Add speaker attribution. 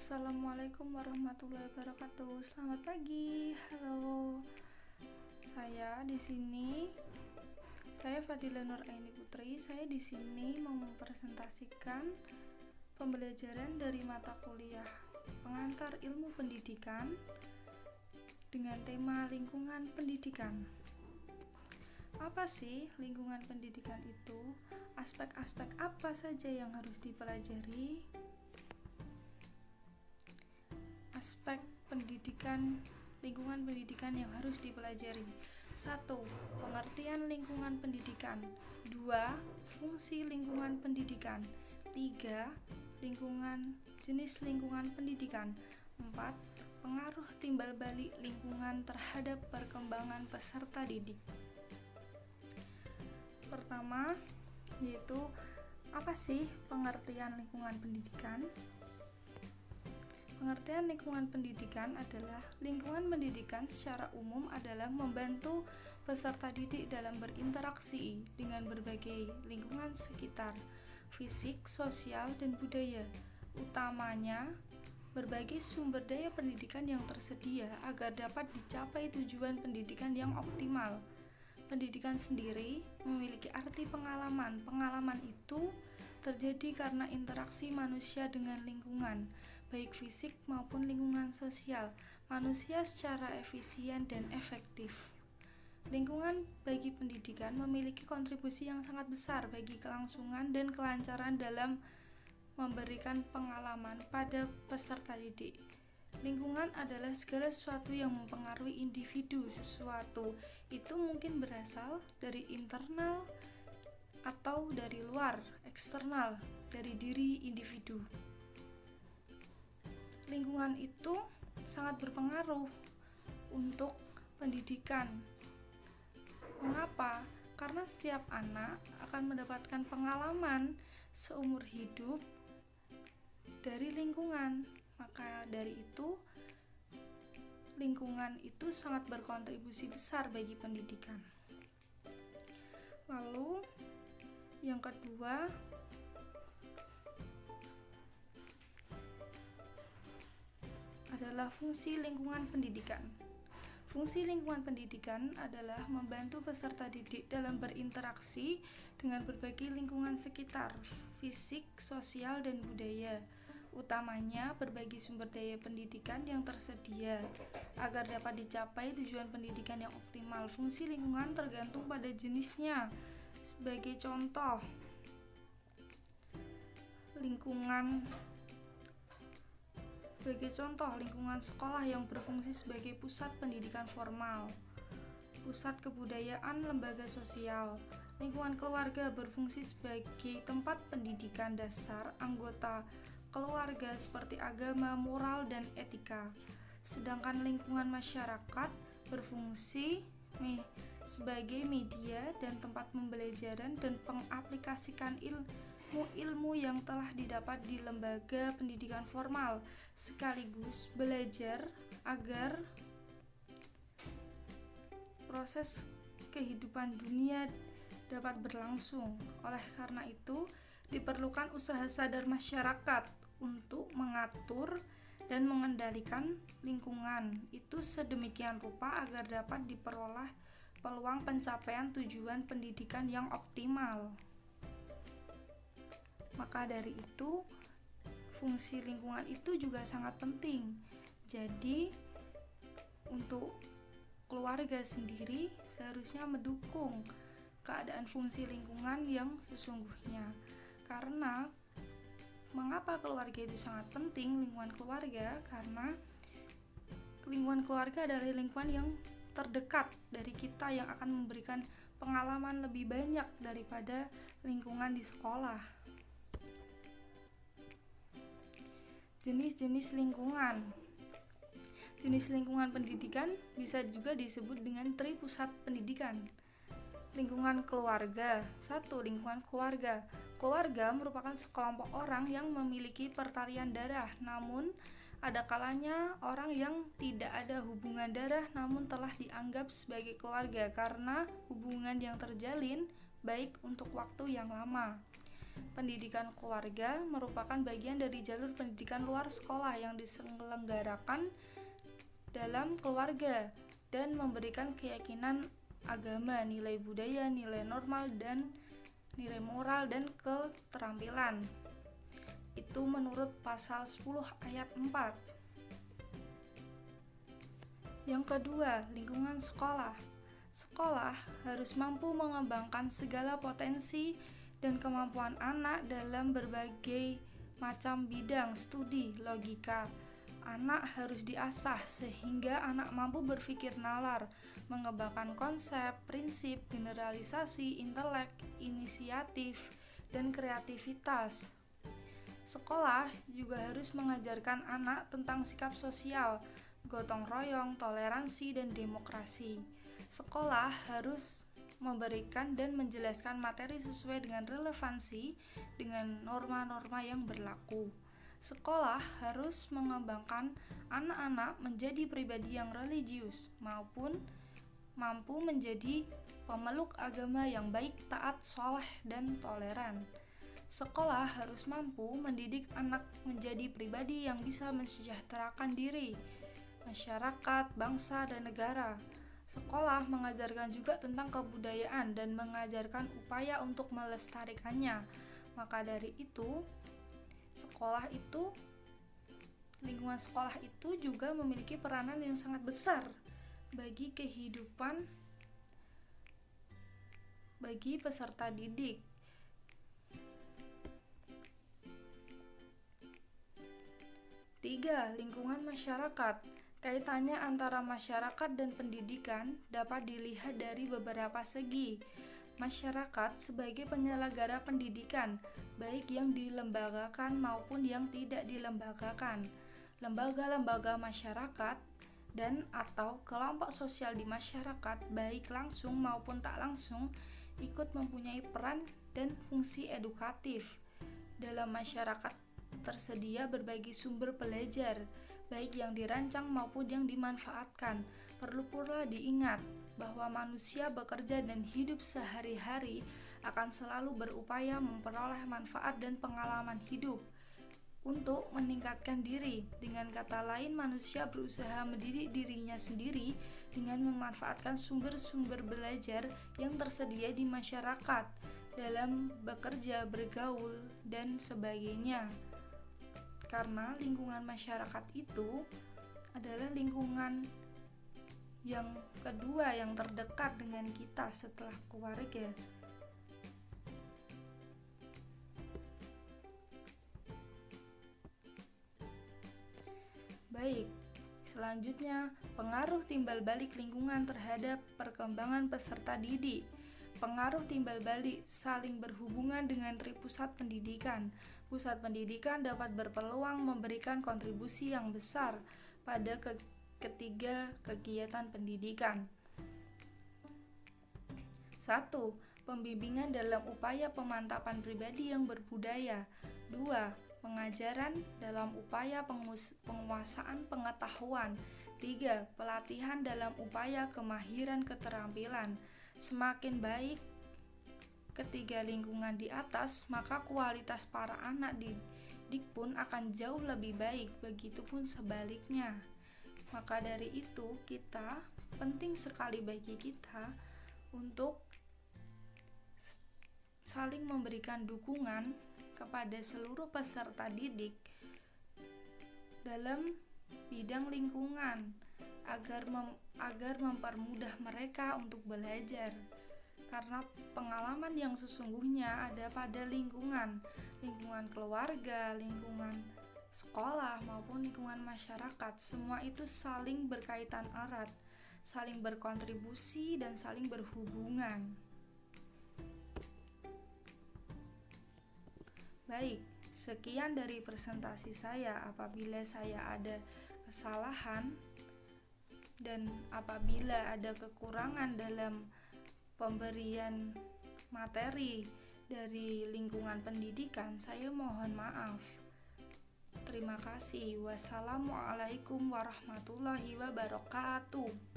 Speaker 1: Assalamualaikum warahmatullahi wabarakatuh. Selamat pagi. Halo. Saya Fadila Nur Aini Putri. Saya di sini mau mempresentasikan pembelajaran dari mata kuliah Pengantar Ilmu Pendidikan dengan tema lingkungan pendidikan. Apa sih lingkungan pendidikan itu? Aspek-aspek apa saja yang harus dipelajari? Aspek lingkungan pendidikan yang harus dipelajari. 1. Pengertian lingkungan pendidikan. 2. Fungsi lingkungan pendidikan. 3. Jenis lingkungan pendidikan. 4. Pengaruh timbal balik lingkungan terhadap perkembangan peserta didik. Pertama, yaitu apa sih pengertian lingkungan pendidikan? Pengertian lingkungan pendidikan adalah lingkungan pendidikan secara umum adalah membantu peserta didik dalam berinteraksi dengan berbagai lingkungan sekitar, fisik, sosial, dan budaya, utamanya berbagai sumber daya pendidikan yang tersedia agar dapat dicapai tujuan pendidikan yang optimal. Pendidikan sendiri memiliki arti pengalaman. Pengalaman itu terjadi karena interaksi manusia dengan lingkungan, baik fisik maupun lingkungan sosial, manusia secara efisien dan efektif. Lingkungan bagi pendidikan memiliki kontribusi yang sangat besar bagi kelangsungan dan kelancaran dalam memberikan pengalaman pada peserta didik. Lingkungan adalah segala sesuatu yang mempengaruhi individu. Sesuatu itu mungkin berasal dari internal atau dari luar, eksternal, dari diri individu. Lingkungan itu sangat berpengaruh untuk pendidikan. Mengapa? Karena setiap anak akan mendapatkan pengalaman seumur hidup dari lingkungan. Maka dari itu, lingkungan itu sangat berkontribusi besar bagi pendidikan. Lalu, yang kedua, adalah fungsi lingkungan pendidikan. Fungsi lingkungan pendidikan adalah membantu peserta didik dalam berinteraksi dengan berbagai lingkungan sekitar, fisik, sosial, dan budaya, utamanya berbagai sumber daya pendidikan yang tersedia agar dapat dicapai tujuan pendidikan yang optimal. Fungsi lingkungan tergantung pada jenisnya. Sebagai contoh, lingkungan sekolah yang berfungsi sebagai pusat pendidikan formal, pusat kebudayaan, lembaga sosial. Lingkungan keluarga berfungsi sebagai tempat pendidikan dasar anggota keluarga seperti agama, moral, dan etika. Sedangkan lingkungan masyarakat berfungsi sebagai media dan tempat pembelajaran dan pengaplikasikan ilmu yang telah didapat di lembaga pendidikan formal, sekaligus belajar agar proses kehidupan dunia dapat berlangsung. Oleh karena itu, diperlukan usaha sadar masyarakat untuk mengatur dan mengendalikan lingkungan itu sedemikian rupa agar dapat diperoleh peluang pencapaian tujuan pendidikan yang optimal. Maka dari itu, fungsi lingkungan itu juga sangat penting. Jadi, untuk keluarga sendiri seharusnya mendukung keadaan fungsi lingkungan yang sesungguhnya. Karena mengapa keluarga itu sangat penting, lingkungan keluarga? Karena lingkungan keluarga adalah lingkungan yang terdekat dari kita yang akan memberikan pengalaman lebih banyak daripada lingkungan di sekolah. Jenis-jenis lingkungan. Jenis lingkungan pendidikan bisa juga disebut dengan tripusat pendidikan. Lingkungan keluarga. 1. Lingkungan keluarga. Keluarga merupakan sekelompok orang yang memiliki pertalian darah, namun ada kalanya orang yang tidak ada hubungan darah namun telah dianggap sebagai keluarga karena hubungan yang terjalin baik untuk waktu yang lama. Pendidikan keluarga merupakan bagian dari jalur pendidikan luar sekolah yang diselenggarakan dalam keluarga dan memberikan keyakinan agama, nilai budaya, nilai nilai moral dan keterampilan. Itu menurut pasal 10 ayat 4. Yang kedua, lingkungan sekolah. Sekolah harus mampu mengembangkan segala potensi dan kemampuan anak dalam berbagai macam bidang studi logika. Anak harus diasah sehingga anak mampu berpikir nalar, mengembangkan konsep, prinsip, generalisasi, intelek, inisiatif, dan kreativitas. Sekolah juga harus mengajarkan anak tentang sikap sosial, gotong royong, toleransi, dan demokrasi. Sekolah harus memberikan dan menjelaskan materi sesuai dengan relevansi dengan norma-norma yang berlaku. Sekolah harus mengembangkan anak-anak menjadi pribadi yang religius maupun mampu menjadi pemeluk agama yang baik, taat, soleh, dan toleran. Sekolah harus mampu mendidik anak menjadi pribadi yang bisa mensejahterakan diri, masyarakat, bangsa, dan negara. Sekolah mengajarkan juga tentang kebudayaan dan mengajarkan upaya untuk melestarikannya. Maka dari itu, lingkungan sekolah itu juga memiliki peranan yang sangat besar bagi kehidupan bagi peserta didik. Tiga, lingkungan masyarakat. Kaitannya antara masyarakat dan pendidikan dapat dilihat dari beberapa segi. Masyarakat sebagai penyelenggara pendidikan, baik yang dilembagakan maupun yang tidak dilembagakan. Lembaga-lembaga masyarakat dan atau kelompok sosial di masyarakat, baik langsung maupun tak langsung, ikut mempunyai peran dan fungsi edukatif. Dalam masyarakat tersedia berbagai sumber belajar, baik yang dirancang maupun yang dimanfaatkan. Perlu pula diingat bahwa manusia bekerja dan hidup sehari-hari akan selalu berupaya memperoleh manfaat dan pengalaman hidup untuk meningkatkan diri. Dengan kata lain, manusia berusaha mendidik dirinya sendiri dengan memanfaatkan sumber-sumber belajar yang tersedia di masyarakat dalam bekerja, bergaul, dan sebagainya. Karena lingkungan masyarakat itu adalah lingkungan yang kedua yang terdekat dengan kita setelah keluarga. Baik, selanjutnya pengaruh timbal balik lingkungan terhadap perkembangan peserta didik. Pengaruh timbal balik saling berhubungan dengan pusat pendidikan. Pusat pendidikan dapat berpeluang memberikan kontribusi yang besar pada ketiga kegiatan pendidikan. 1. Pembimbingan dalam upaya pemantapan pribadi yang berbudaya. 2. Pengajaran dalam upaya penguasaan pengetahuan. 3. Pelatihan dalam upaya kemahiran keterampilan. Semakin baik ketiga lingkungan di atas, maka kualitas para anak didik pun akan jauh lebih baik, begitupun sebaliknya. Maka dari itu, penting sekali bagi kita untuk saling memberikan dukungan kepada seluruh peserta didik dalam bidang lingkungan agar mempermudah mereka untuk belajar. Karena pengalaman yang sesungguhnya ada pada lingkungan keluarga, lingkungan sekolah maupun lingkungan masyarakat. Semua itu saling berkaitan erat, saling berkontribusi dan saling berhubungan. Baik, sekian dari presentasi saya. Apabila saya ada kesalahan dan apabila ada kekurangan dalam pemberian materi dari lingkungan pendidikan, saya mohon maaf. Terima kasih. Wassalamualaikum warahmatullahi wabarakatuh.